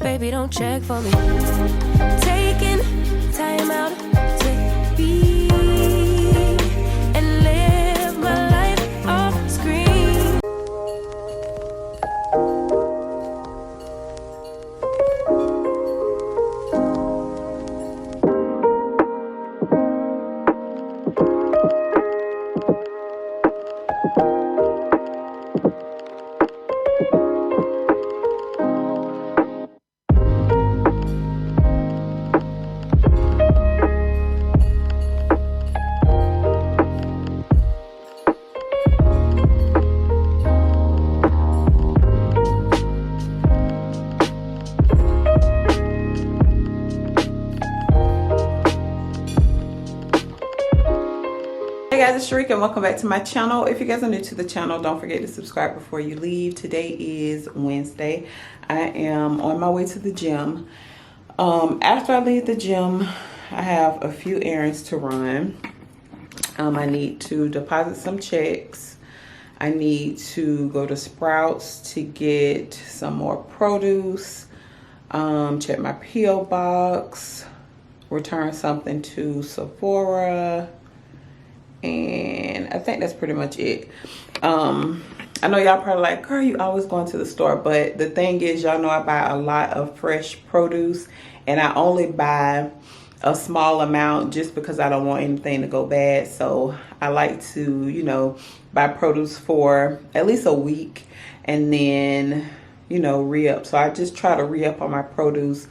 baby, don't check for me. Taking time out to be and live my life off screen. Hey guys, it's Sharika and welcome back to my channel. If you guys are new to the channel, don't forget to subscribe before you leave. Today is Wednesday. I am on my way to the gym. After I leave the gym, I have a few errands to run. I need to deposit some checks. I need to go to Sprouts to get some more produce, check my P.O. box, return something to Sephora, and I think that's pretty much it. I know y'all probably like, girl, you always going to the store, but the thing is, y'all know I buy a lot of fresh produce, and I only buy a small amount just because I don't want anything to go bad. So I like to, you know, buy produce for at least a week and then, you know, re-up. So I just try to re-up on my produce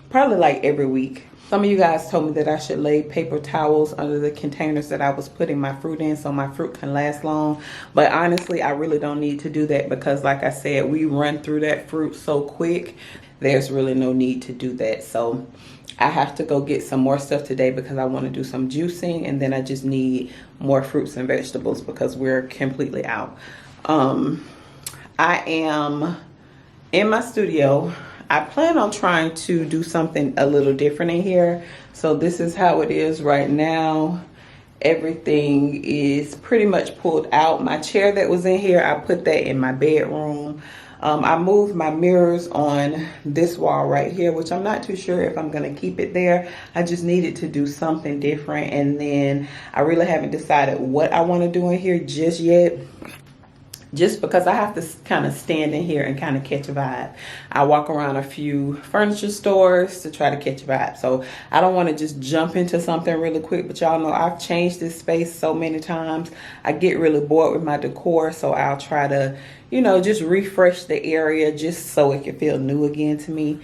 probably like every week. Some of you guys told me that I should lay paper towels under the containers that I was putting my fruit in so my fruit can last long. But honestly, I really don't need to do that because like I said, we run through that fruit so quick. There's really no need to do that. So I have to go get some more stuff today because I want to do some juicing, and then I just need more fruits and vegetables because we're completely out. I am in my studio. I plan on trying to do something a little different in here. So this is how it is right now. Everything is pretty much pulled out. My chair that was in here, I put that in my bedroom. I moved my mirrors on this wall right here, which I'm not too sure if I'm gonna keep it there. I just needed to do something different, and then I really haven't decided what I want to do in here just yet. Just because I have to kind of stand in here and kind of catch a vibe. I walk around a few furniture stores to try to catch a vibe. So I don't want to just jump into something really quick, but y'all know I've changed this space so many times. I get really bored with my decor, so I'll try to, you know, just refresh the area just so it can feel new again to me.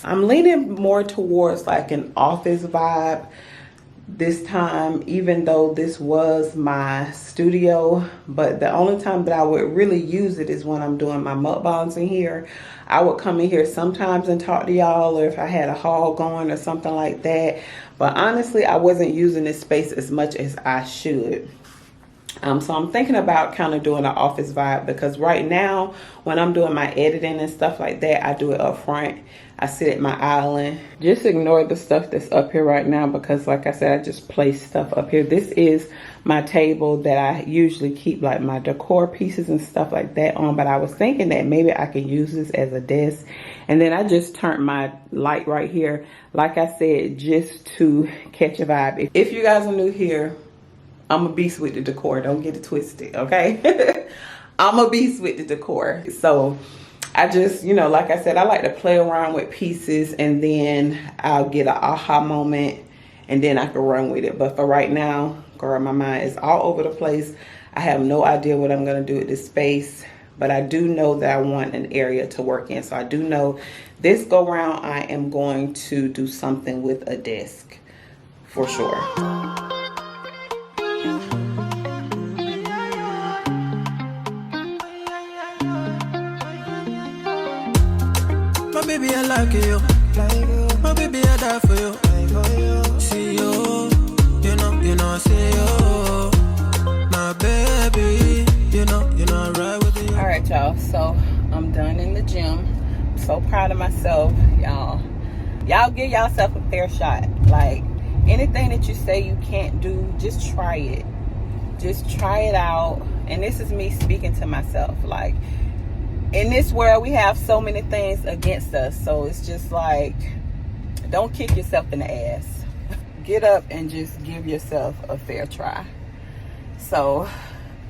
I'm leaning more towards like an office vibe this time, even though this was my studio. But the only time that I would really use it is when I'm doing my mukbangs in here. I would come in here sometimes and talk to y'all, or if I had a haul going or something like that. But honestly, I wasn't using this space as much as I should. So I'm thinking about kind of doing an office vibe, because right now when I'm doing my editing and stuff like that, I do it up front. I sit at my island. Just ignore the stuff that's up here right now because like I said, I just place stuff up here. This is my table that I usually keep like my decor pieces and stuff like that on, but I was thinking that maybe I could use this as a desk. And then I just turned my light right here, like I said, just to catch a vibe. If you guys are new here, I'm a beast with the decor. Don't get it twisted, okay? I'm a beast with the decor. So I just, you know, like I said, I like to play around with pieces, and then I'll get an aha moment and then I can run with it. But for right now, girl, my mind is all over the place. I have no idea what I'm gonna do with this space, but I do know that I want an area to work in. So I do know this go round, I am going to do something with a desk for sure. My baby, I like you. My baby, I die for you. See you, you know, I see you. My baby, you know, I ride with you. All right, y'all. So I'm done in the gym. I'm so proud of myself, y'all. Y'all give yourself a fair shot. Like anything that you say you can't do, just try it. Just try it out. And this is me speaking to myself. Like, in this world, we have so many things against us. So it's just like, don't kick yourself in the ass. Get up and just give yourself a fair try. So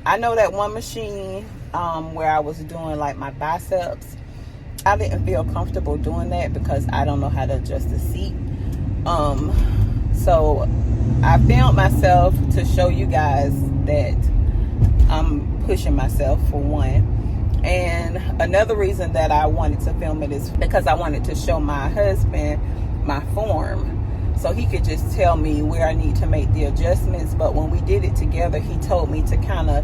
I know that one machine where I was doing like my biceps, I didn't feel comfortable doing that because I don't know how to adjust the seat. So I filmed myself to show you guys that I'm pushing myself, for one. And another reason that I wanted to film it is because I wanted to show my husband my form, so he could just tell me where I need to make the adjustments. But when we did it together, he told me to kind of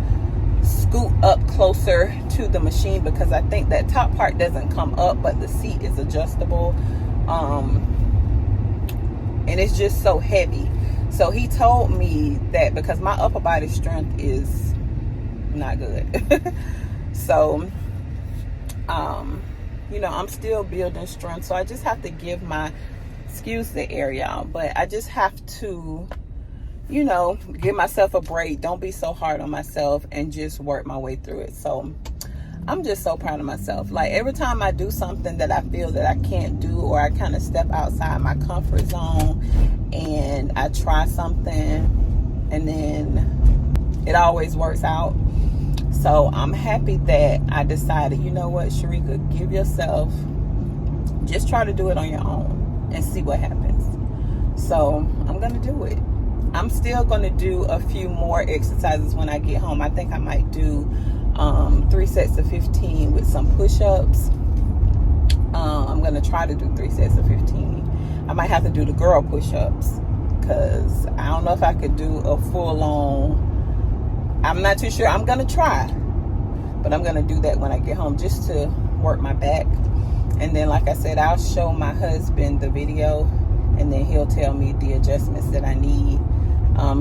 scoot up closer to the machine because I think that top part doesn't come up, but the seat is adjustable. And it's just so heavy. So he told me that because my upper body strength is not good. So, you know, I'm still building strength. So I just have to give my, excuse the air, y'all, but I just have to, you know, give myself a break. Don't be so hard on myself and just work my way through it. So I'm just so proud of myself. Like every time I do something that I feel that I can't do, or I kind of step outside my comfort zone and I try something and then it always works out. So I'm happy that I decided, you know what, Sharika, give yourself, just try to do it on your own and see what happens. So I'm going to do it. I'm still going to do a few more exercises when I get home. I think I might do 3 sets of 15 with some push-ups. I'm going to try to do 3 sets of 15. I might have to do the girl push-ups because I don't know if I could do a full-on. I'm not too sure. I'm going to try, but I'm going to do that when I get home just to work my back. And then, like I said, I'll show my husband the video and then he'll tell me the adjustments that I need.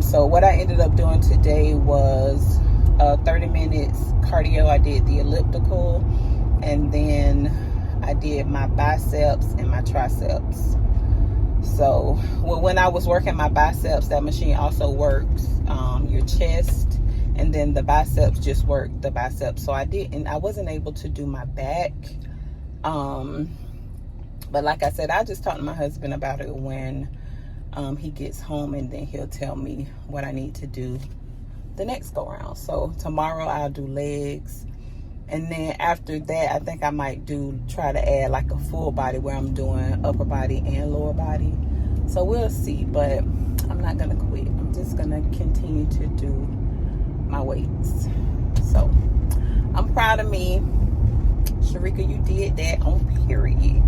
So what I ended up doing today was 30 minutes cardio. I did the elliptical, and then I did my biceps and my triceps. So when I was working my biceps, that machine also works your chest, and then the biceps just work the biceps. So I wasn't able to do my back. But like I said, I just talked to my husband about it when he gets home, and then he'll tell me what I need to do the next go round. So tomorrow I'll do legs, and then after that I think I might try to add like a full body where I'm doing upper body and lower body. So we'll see, but I'm not gonna quit. I'm just gonna continue to do my weights. So I'm proud of me. Sharika, you did that on period.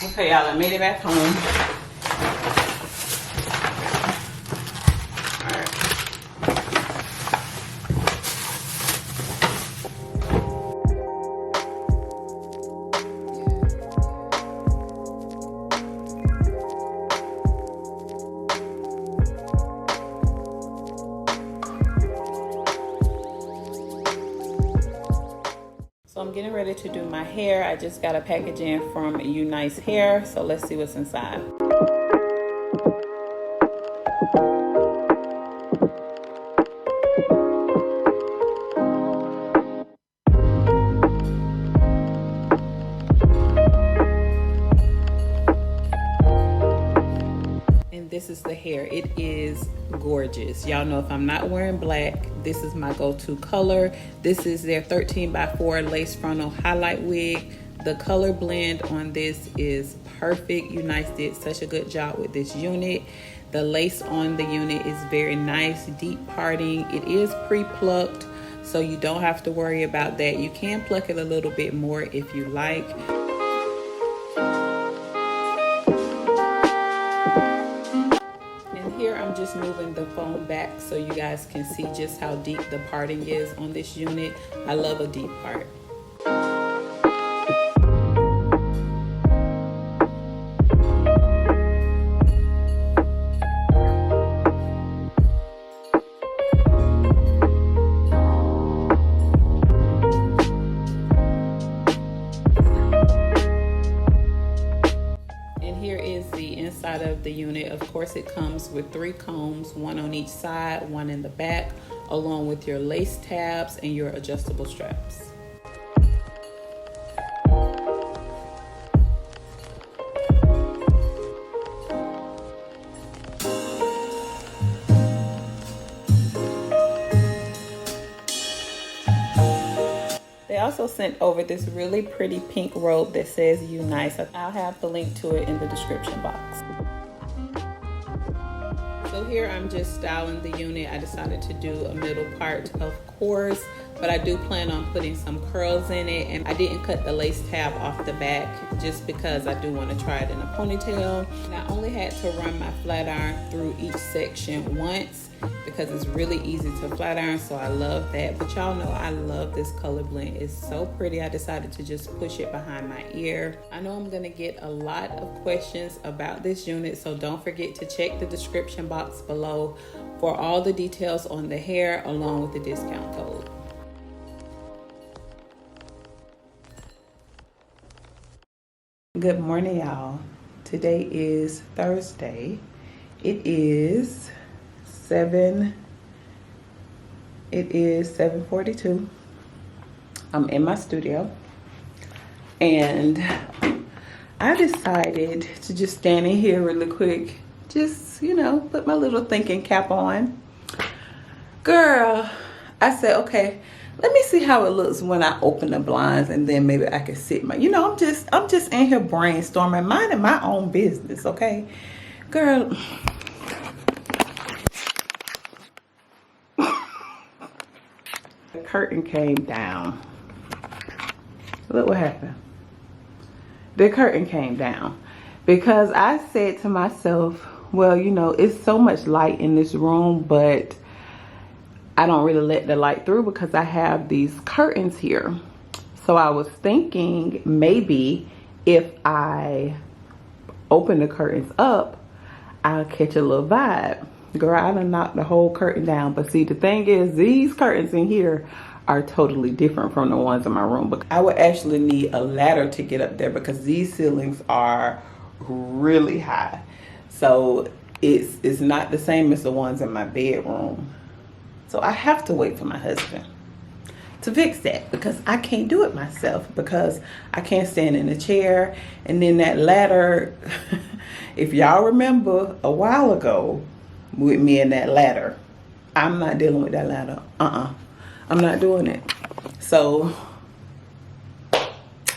Okay, y'all, I made it back home. So I'm getting ready to do my hair. I just got a package in from Nice Hair, so let's see what's inside. And this is the hair. It is gorgeous. Y'all know if I'm not wearing black, this is my go-to color. This is their 13x4 lace frontal highlight wig. The color blend on this is perfect. You guys did such a good job with this unit. The lace on the unit is very nice, deep parting. It is pre-plucked, so you don't have to worry about that. You can pluck it a little bit more if you like. And here I'm just moving the phone back so you guys can see just how deep the parting is on this unit. I love a deep part. Inside of the unit, of course, it comes with 3 combs, 1 on each side, 1 in the back, along with your lace tabs and your adjustable straps. They also sent over this really pretty pink robe that says "You Nice." I'll have the link to it in the description box. So here I'm just styling the unit. I decided to do a middle part, of course, but I do plan on putting some curls in it, and I didn't cut the lace tab off the back just because I do want to try it in a ponytail. And I only had to run my flat iron through each section once because it's really easy to flat iron, so I love that. But y'all know I love this color blend. It's so pretty. I decided to just push it behind my ear. I know I'm gonna get a lot of questions about this unit, so don't forget to check the description box below for all the details on the hair along with the discount code. Good morning, y'all. Today is Thursday. It is 7:42. I'm in my studio and I decided to just stand in here really quick, just, you know, put my little thinking cap on. Girl, I said, okay, let me see how it looks when I open the blinds, and then maybe I can sit my, you know, I'm just in here brainstorming, minding my own business, okay? Girl, the curtain came down. Look what happened. The curtain came down because I said to myself, well, you know, it's so much light in this room, but I don't really let the light through because I have these curtains here. So I was thinking maybe if I open the curtains up, I'll catch a little vibe. Girl, I done knocked the whole curtain down. But see, the thing is, these curtains in here are totally different from the ones in my room. But I would actually need a ladder to get up there because these ceilings are really high. So it's not the same as the ones in my bedroom. So I have to wait for my husband to fix that because I can't do it myself because I can't stand in a chair. And then that ladder, if y'all remember a while ago with me and that ladder, I'm not dealing with that ladder. I'm not doing it. So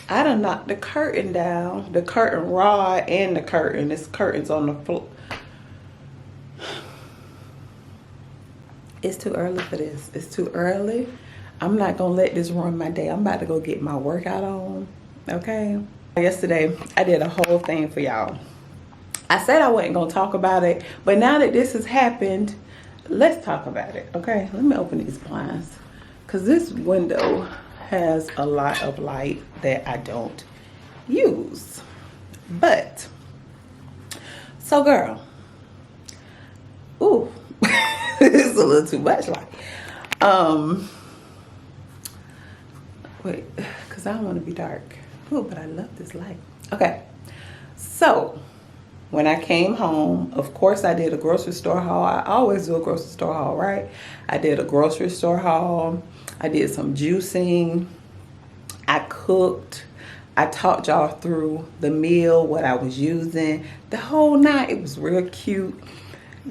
I done knocked the curtain down, the curtain rod and the curtain. This curtain's on the floor. It's too early for this. It's too early. I'm not gonna let this ruin my day. I'm about to go get my workout on, okay? Yesterday, I did a whole thing for y'all. I said I wasn't gonna talk about it, but now that this has happened, let's talk about it, okay? Let me open these blinds, because this window has a lot of light that I don't use. But, so girl, ooh, it's a little too much light. Wait, because I don't want to be dark. Oh, but I love this light. Okay, so when I came home, of course I did a grocery store haul. I always do a grocery store haul, right? I did a grocery store haul. I did some juicing. I cooked. I talked y'all through the meal, what I was using. The whole night, it was real cute.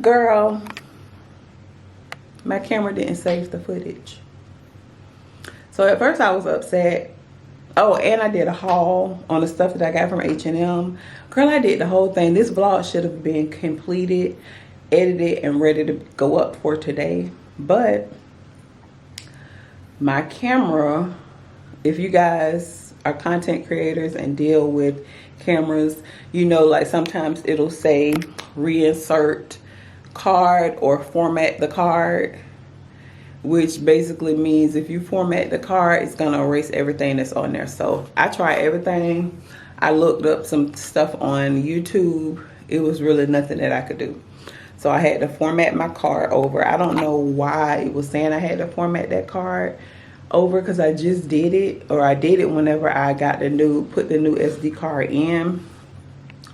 Girl, my camera didn't save the footage. So at first I was upset. Oh, and I did a haul on the stuff that I got from H&M. Girl, I did the whole thing. This vlog should have been completed, edited, and ready to go up for today. But my camera, if you guys are content creators and deal with cameras, you know, like sometimes it'll say reinsert card or format the card, which basically means if you format the card, it's gonna erase everything that's on there. So I tried everything. I looked up some stuff on YouTube. It was really nothing that I could do. So I had to format my card over. I don't know why it was saying I had to format that card over, because I just did it, or I did it whenever I got put the new SD card in.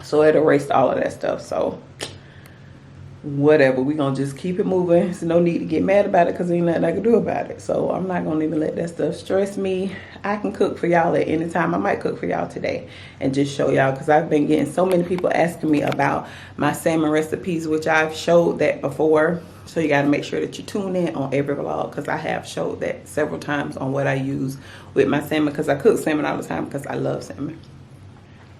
So it erased all of that stuff. So whatever, we gonna just keep it moving. There's no need to get mad about it, because ain't nothing I can do about it. So I'm not gonna even let that stuff stress me. I can cook for y'all at any time. I might cook for y'all today and just show y'all, because I've been getting so many people asking me about my salmon recipes, which I've showed that before. So you got to make sure that you tune in on every vlog, because I have showed that several times on what I use with my salmon, because I cook salmon all the time because I love salmon.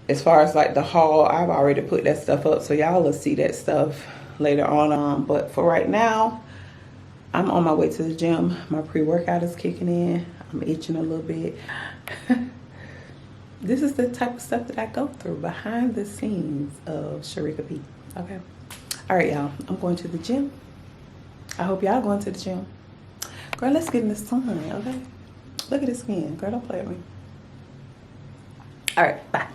As far as like the haul, I've already put that stuff up, so y'all will see that stuff later on. But for right now, I'm on my way to the gym. My pre-workout is kicking in. I'm itching a little bit. This is the type of stuff that I go through behind the scenes of IAMSHERIKAB. Okay. All right, y'all. I'm going to the gym. I hope y'all going to the gym. Girl, let's get in the sun, okay? Look at the skin. Girl, don't play with me. All right, bye.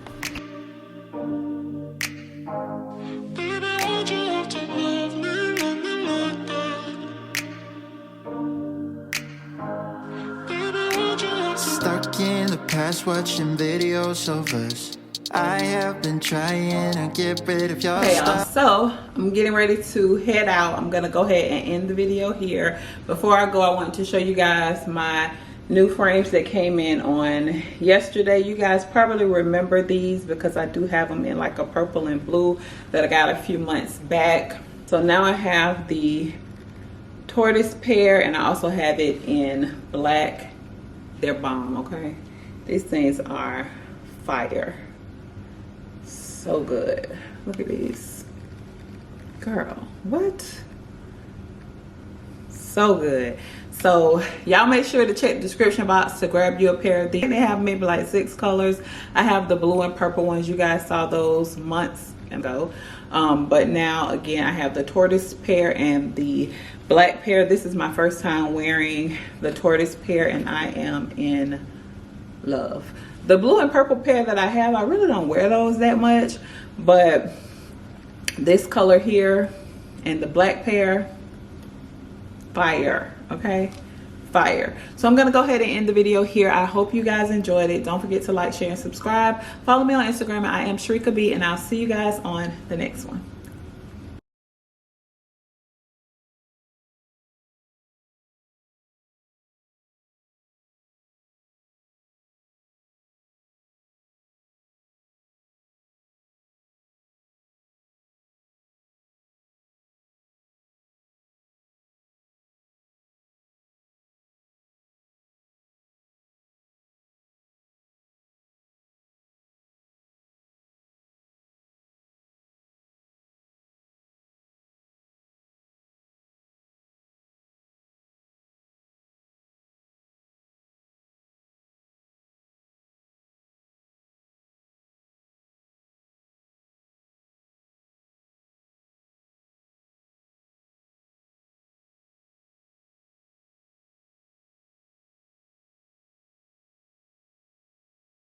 Stuck in the past watching videos of us. I have been trying to get rid of your stuff. So I'm getting ready to head out. I'm gonna go ahead and end the video here. Before I go, I want to show you guys my new frames that came in on yesterday. You guys probably remember these, because I do have them in like a purple and blue that I got a few months back. So now I have the tortoise pair, and I also have it in black. They're bomb, okay? These things are fire. So good. Look at these. Girl, what? So good. So y'all make sure to check the description box to grab you a pair of these. They have maybe like 6 colors. I have the blue and purple ones. You guys saw those months ago. But now again, I have the tortoise pair and the black pair. This is my first time wearing the tortoise pair, and I am in love. The blue and purple pair that I have, I really don't wear those that much, but this color here and the black pair, fire, okay? Fire. So I'm gonna go ahead and end the video here. I hope you guys enjoyed it. Don't forget to like, share, and subscribe. Follow me on Instagram at IAMSHERIKAB, and I'll see you guys on the next one.